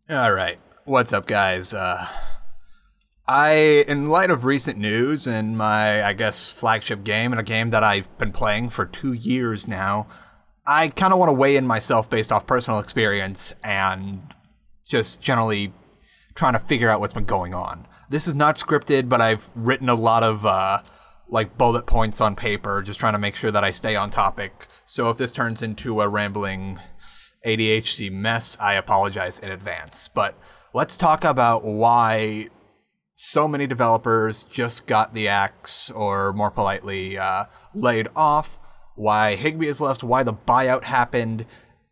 All right, what's up, guys? In light of recent news and my, I guess, flagship game, and a game that I've been playing for 2 years now, I kind of want to weigh in myself based off personal experience and just generally trying to figure out what's been going on. This is not scripted, but I've written a lot of like bullet points on paper, just trying to make sure that I stay on topic. So if this turns into a rambling ADHD mess, I apologize in advance. But let's talk about why so many developers just got the axe, or more politely, laid off, why Higby is left, why the buyout happened,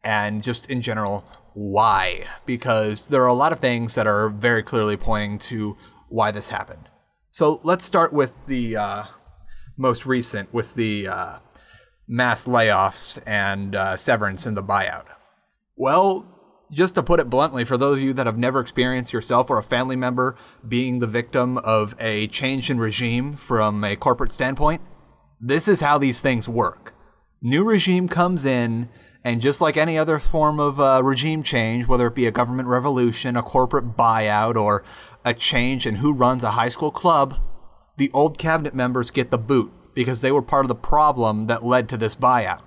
and just in general, why. Because there are a lot of things that are very clearly pointing to why this happened. So let's start with the most recent, with the mass layoffs and severance in the buyout. Well, just to put it bluntly, for those of you that have never experienced yourself or a family member being the victim of a change in regime from a corporate standpoint, this is how these things work. New regime comes in, and just like any other form of regime change, whether it be a government revolution, a corporate buyout, or a change in who runs a high school club, the old cabinet members get the boot because they were part of the problem that led to this buyout.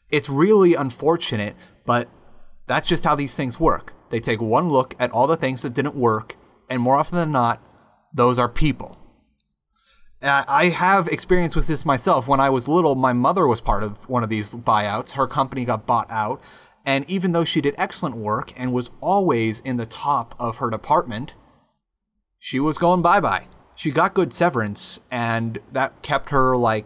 It's really unfortunate, but that's just how these things work. They take one look at all the things that didn't work, and more often than not, those are people. I have experience with this myself. When I was little, my mother was part of one of these buyouts. Her company got bought out, and even though she did excellent work and was always in the top of her department, she was going bye-bye. She got good severance, and that kept her, like,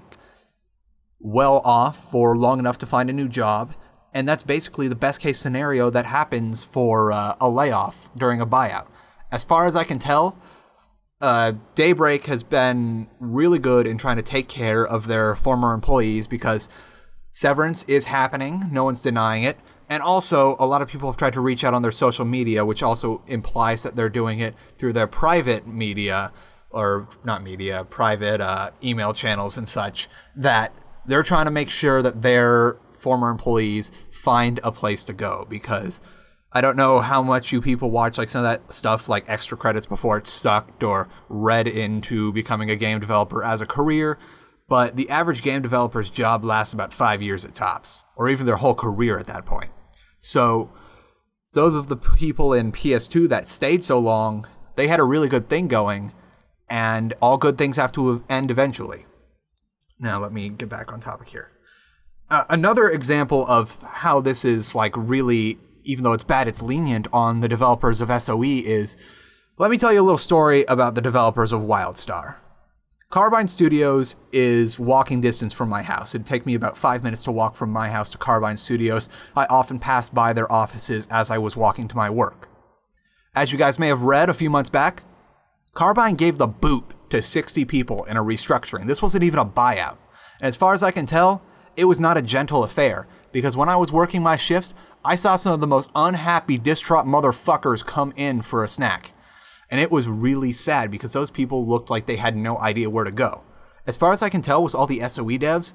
well off for long enough to find a new job. And that's basically the best case scenario that happens for a layoff during a buyout. As far as I can tell, Daybreak has been really good in trying to take care of their former employees, because severance is happening, no one's denying it. And also, a lot of people have tried to reach out on their social media, which also implies that they're doing it through their private media, or not media, private email channels and such, that they're trying to make sure that their former employees find a place to go. Because I don't know how much you people watch like some of that stuff like Extra Credits Before It Sucked, or read into becoming a game developer as a career, but the average game developer's job lasts about 5 years at tops, or even their whole career at that point. So those of the people in PS2 that stayed so long, they had a really good thing going, and all good things have to end eventually. Now let me get back on topic here. Another example of how this is like really, even though it's bad, it's lenient on the developers of SOE is, let me tell you a little story about the developers of WildStar. Carbine Studios is walking distance from my house. It'd take me about 5 minutes to walk from my house to Carbine Studios. I often passed by their offices as I was walking to my work. As you guys may have read a few months back, Carbine gave the boot to 60 people in a restructuring. This wasn't even a buyout. And as far as I can tell, it was not a gentle affair, because when I was working my shifts, I saw some of the most unhappy, distraught motherfuckers come in for a snack. And it was really sad, because those people looked like they had no idea where to go. As far as I can tell with all the SOE devs,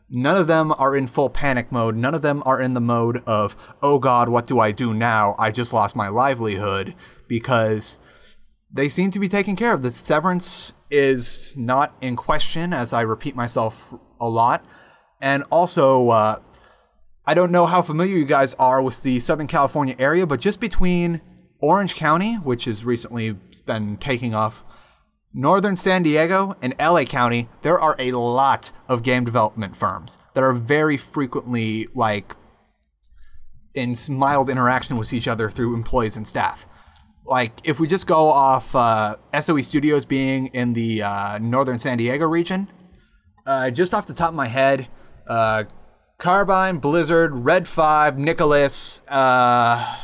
none of them are in full panic mode. None of them are in the mode of, oh God, what do I do now? I just lost my livelihood, because they seem to be taken care of. The severance is not in question, as I repeat myself a lot. And also, I don't know how familiar you guys are with the Southern California area, but just between Orange County, which has recently been taking off, Northern San Diego, and LA County, there are a lot of game development firms that are very frequently, like, in mild interaction with each other through employees and staff. Like, if we just go off SOE Studios being in the Northern San Diego region, just off the top of my head, Carbine, Blizzard, Red 5, Nicholas, I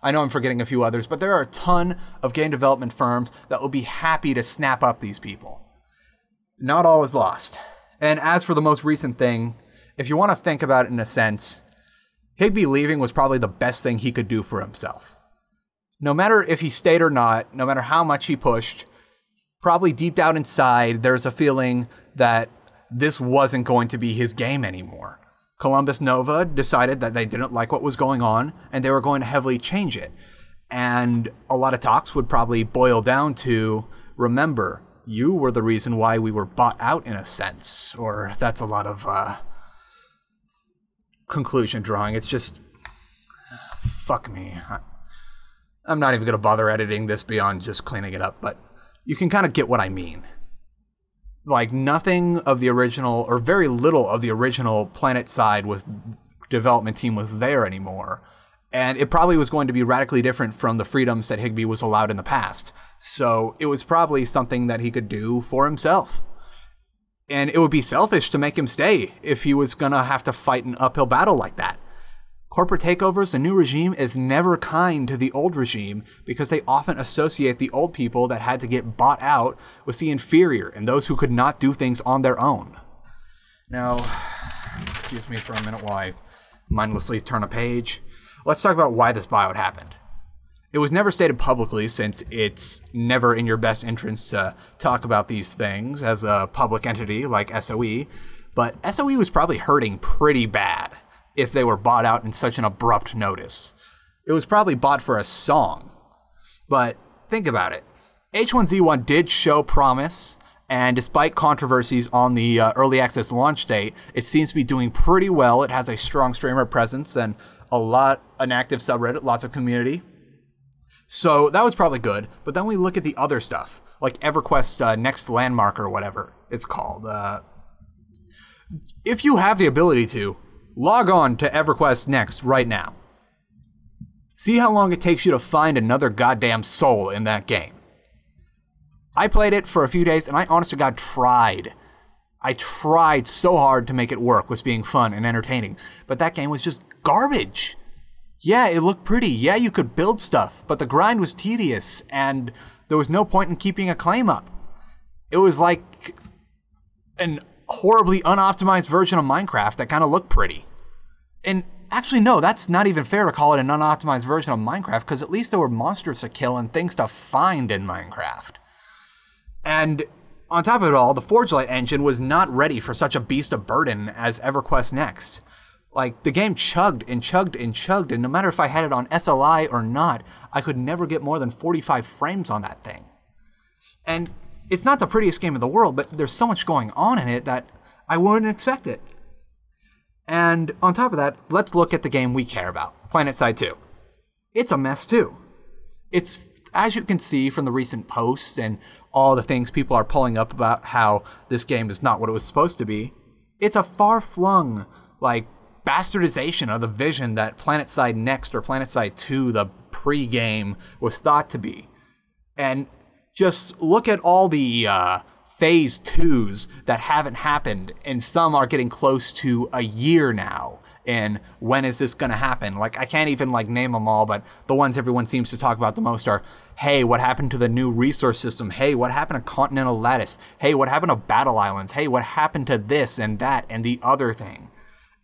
know I'm forgetting a few others, but there are a ton of game development firms that will be happy to snap up these people. Not all is lost. And as for the most recent thing, if you want to think about it in a sense, Higby leaving was probably the best thing he could do for himself. No matter if he stayed or not, no matter how much he pushed, probably deep down inside, there's a feeling that this wasn't going to be his game anymore. Columbus Nova decided that they didn't like what was going on, and they were going to heavily change it. And a lot of talks would probably boil down to, remember, you were the reason why we were bought out in a sense. Or that's a lot of conclusion drawing. It's just, fuck me. I'm not even going to bother editing this beyond just cleaning it up, but you can kind of get what I mean. Like, nothing of the original, or very little of the original Planetside with development team was there anymore. And it probably was going to be radically different from the freedoms that Higby was allowed in the past. So it was probably something that he could do for himself. And it would be selfish to make him stay if he was going to have to fight an uphill battle like that. Corporate takeovers, the new regime is never kind to the old regime because they often associate the old people that had to get bought out with the inferior and those who could not do things on their own. Now, excuse me for a minute while I mindlessly turn a page. Let's talk about why this buyout happened. It was never stated publicly, since it's never in your best interest to talk about these things as a public entity like SOE, but SOE was probably hurting pretty bad if they were bought out in such an abrupt notice. It was probably bought for a song. But think about it. H1Z1 did show promise, and despite controversies on the early access launch date, it seems to be doing pretty well. It has a strong streamer presence and an active subreddit, lots of community. So that was probably good. But then we look at the other stuff, like EverQuest's Next Landmark or whatever it's called. If you have the ability to, log on to EverQuest Next right now. See how long it takes you to find another goddamn soul in that game. I played it for a few days and I honest to God tried. I tried so hard to make it work with being fun and entertaining, but that game was just garbage. Yeah, it looked pretty. Yeah, you could build stuff, but the grind was tedious and there was no point in keeping a claim up. It was like an horribly unoptimized version of Minecraft that kind of looked pretty. And actually, no, that's not even fair to call it an unoptimized version of Minecraft, because at least there were monsters to kill and things to find in Minecraft. And on top of it all, the Forgelight engine was not ready for such a beast of burden as EverQuest Next. Like, the game chugged and chugged and chugged, and no matter if I had it on SLI or not, I could never get more than 45 frames on that thing. And it's not the prettiest game in the world, but there's so much going on in it that I wouldn't expect it. And on top of that, let's look at the game we care about, Planetside 2. It's a mess too. It's, as you can see from the recent posts and all the things people are pulling up about how this game is not what it was supposed to be, it's a far-flung, like, bastardization of the vision that Planetside Next or Planetside 2, the pre-game, was thought to be. And just look at all the Phase 2s that haven't happened, and some are getting close to a year now. And when is this going to happen? Like, I can't even like name them all, but the ones everyone seems to talk about the most are, hey, what happened to the new resource system? Hey, what happened to Continental Lattice? Hey, what happened to Battle Islands? Hey, what happened to this and that and the other thing?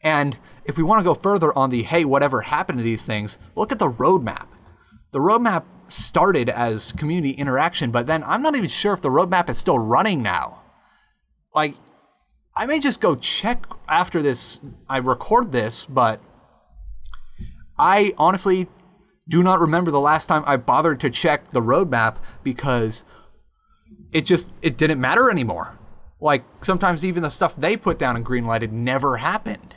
And if we want to go further on the, hey, whatever happened to these things, look at the roadmap. The roadmap started as community interaction, but then I'm not even sure if the roadmap is still running now. Like, I may just go check after this, I record this, but I honestly do not remember the last time I bothered to check the roadmap because it didn't matter anymore. Like, sometimes even the stuff they put down and greenlighted never happened.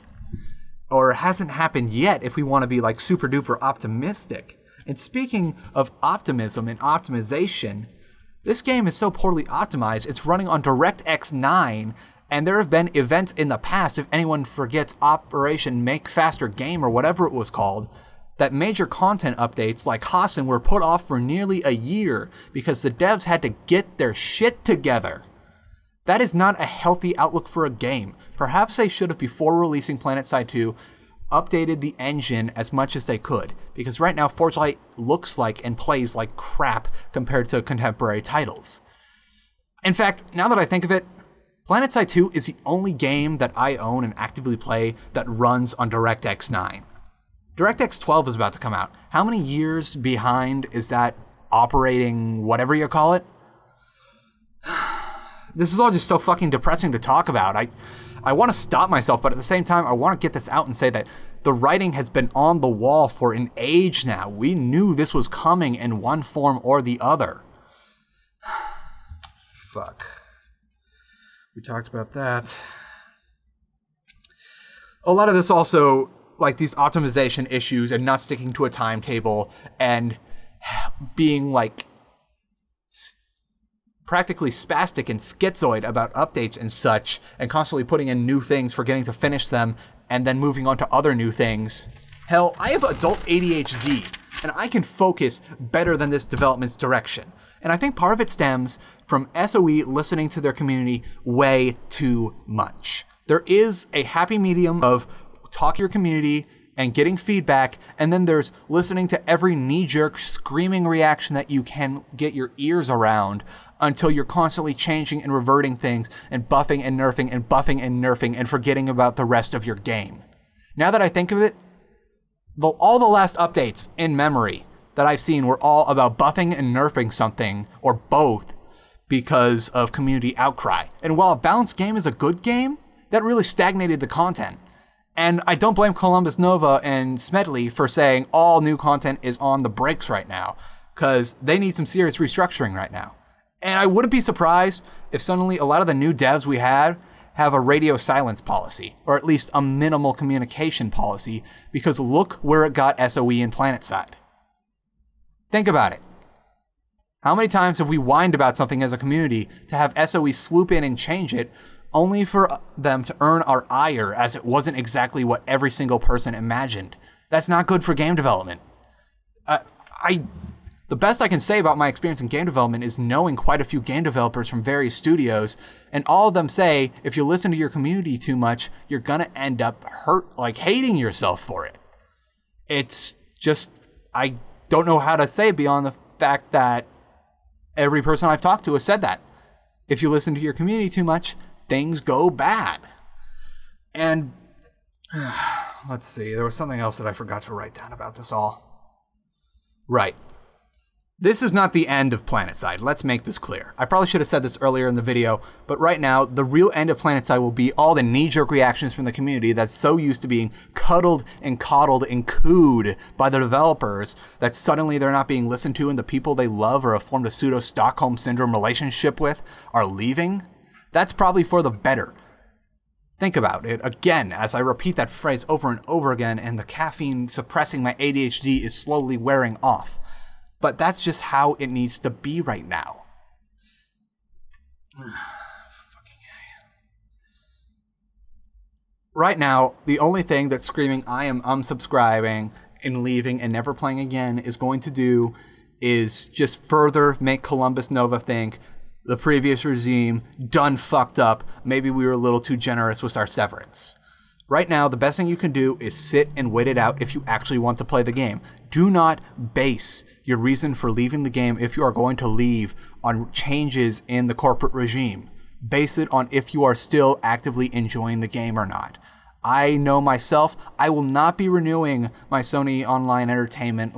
Or hasn't happened yet if we want to be like super duper optimistic. And speaking of optimism and optimization, this game is so poorly optimized, it's running on DirectX 9, and there have been events in the past, if anyone forgets Operation Make Faster Game or whatever it was called, that major content updates like Hassan were put off for nearly a year because the devs had to get their shit together. That is not a healthy outlook for a game. Perhaps they should have, before releasing Planetside 2, updated the engine as much as they could, because right now Forgelight looks like and plays like crap compared to contemporary titles. In fact, now that I think of it, Planetside 2 is the only game that I own and actively play that runs on DirectX 9. DirectX 12 is about to come out. How many years behind is that operating whatever you call it? This is all just so fucking depressing to talk about. I want to stop myself, but at the same time, I want to get this out and say that the writing has been on the wall for an age now. We knew this was coming in one form or the other. Fuck. We talked about that. A lot of this also, like these optimization issues and not sticking to a timetable and being like practically spastic and schizoid about updates and such, and constantly putting in new things, forgetting to finish them, and then moving on to other new things. Hell, I have adult ADHD, and I can focus better than this development's direction. And I think part of it stems from SOE listening to their community way too much. There is a happy medium of talk to your community and getting feedback, and then there's listening to every knee-jerk screaming reaction that you can get your ears around until you're constantly changing and reverting things and buffing and nerfing and buffing and nerfing and forgetting about the rest of your game. Now that I think of it, all the last updates in memory that I've seen were all about buffing and nerfing something, or both, because of community outcry. And while a balanced game is a good game, that really stagnated the content. And I don't blame Columbus Nova and Smedley for saying all new content is on the brakes right now, because they need some serious restructuring right now. And I wouldn't be surprised if suddenly a lot of the new devs we have a radio silence policy, or at least a minimal communication policy, because look where it got SOE and Planetside. Think about it. How many times have we whined about something as a community to have SOE swoop in and change it, only for them to earn our ire as it wasn't exactly what every single person imagined? That's not good for game development. The best I can say about my experience in game development is knowing quite a few game developers from various studios, and all of them say, if you listen to your community too much, you're gonna end up hating yourself for it. It's just, I don't know how to say it beyond the fact that every person I've talked to has said that. If you listen to your community too much, things go bad. And let's see, there was something else that I forgot to write down about this all. Right. This is not the end of Planetside. Let's make this clear. I probably should have said this earlier in the video, but right now, the real end of Planetside will be all the knee-jerk reactions from the community that's so used to being cuddled and coddled and cooed by the developers that suddenly they're not being listened to, and the people they love or have formed a pseudo-Stockholm Syndrome relationship with are leaving. That's probably for the better. Think about it again as I repeat that phrase over and over again, and the caffeine suppressing my ADHD is slowly wearing off. But that's just how it needs to be right now. Fucking A. Right now, the only thing that screaming I am unsubscribing and leaving and never playing again is going to do is just further make Columbus Nova think the previous regime done fucked up. Maybe we were a little too generous with our severance. Right now, the best thing you can do is sit and wait it out if you actually want to play the game. Do not base your reason for leaving the game, if you are going to leave, on changes in the corporate regime. Base it on if you are still actively enjoying the game or not. I know myself, I will not be renewing my Sony Online Entertainment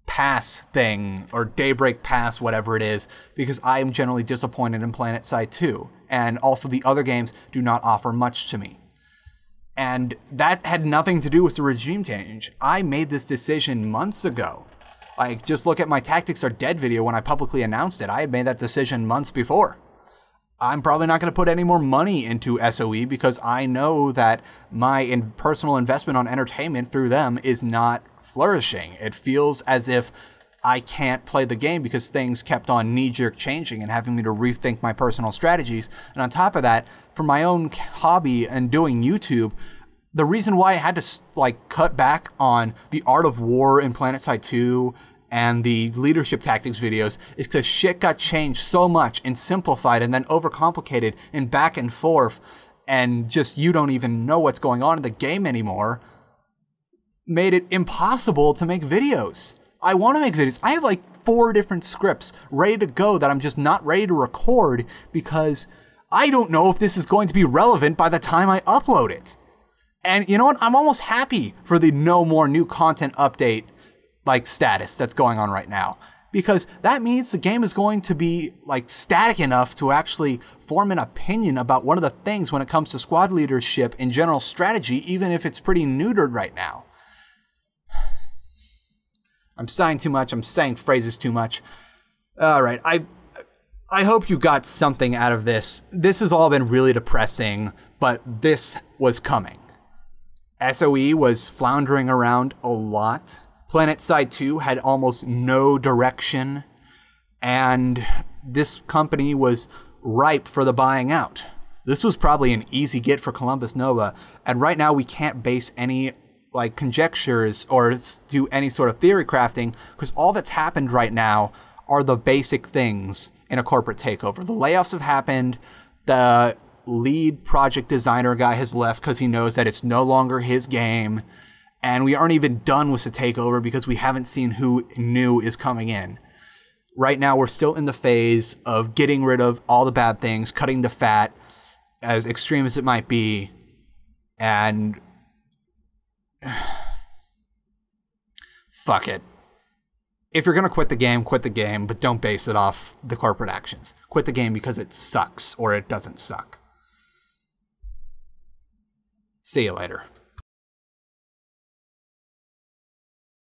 pass thing, or Daybreak Pass, whatever it is, because I am generally disappointed in Planetside 2. And also the other games do not offer much to me. And that had nothing to do with the regime change. I made this decision months ago. Just look at my Tactics Are Dead video when I publicly announced it. I had made that decision months before. I'm probably not going to put any more money into SOE because I know that my personal investment on entertainment through them is not flourishing. It feels as if I can't play the game because things kept on knee-jerk changing and having me to rethink my personal strategies. And on top of that, for my own hobby and doing YouTube, the reason why I had to cut back on the Art of War in Planetside 2 and the leadership tactics videos is because shit got changed so much and simplified and then overcomplicated and back and forth, and just you don't even know what's going on in the game anymore, made it impossible to make videos. I want to make videos. I have 4 different scripts ready to go that I'm just not ready to record because I don't know if this is going to be relevant by the time I upload it. And you know what? I'm almost happy for the no more new content update status that's going on right now, because that means the game is going to be like static enough to actually form an opinion about one of the things when it comes to squad leadership and general strategy, even if it's pretty neutered right now. I'm saying too much. I'm saying phrases too much. All right. I hope you got something out of this. This has all been really depressing, but this was coming. SOE was floundering around a lot. Planetside 2 had almost no direction, and this company was ripe for the buying out. This was probably an easy get for Columbus Nova, and right now we can't base any like conjectures or do any sort of theory crafting, because all that's happened right now are the basic things in a corporate takeover. The layoffs have happened. The lead project designer guy has left because he knows that it's no longer his game. And we aren't even done with the takeover because we haven't seen who new is coming in. Right now, we're still in the phase of getting rid of all the bad things, cutting the fat, as extreme as it might be. And fuck it. If you're going to quit the game, but don't base it off the corporate actions. Quit the game because it sucks or it doesn't suck. See you later.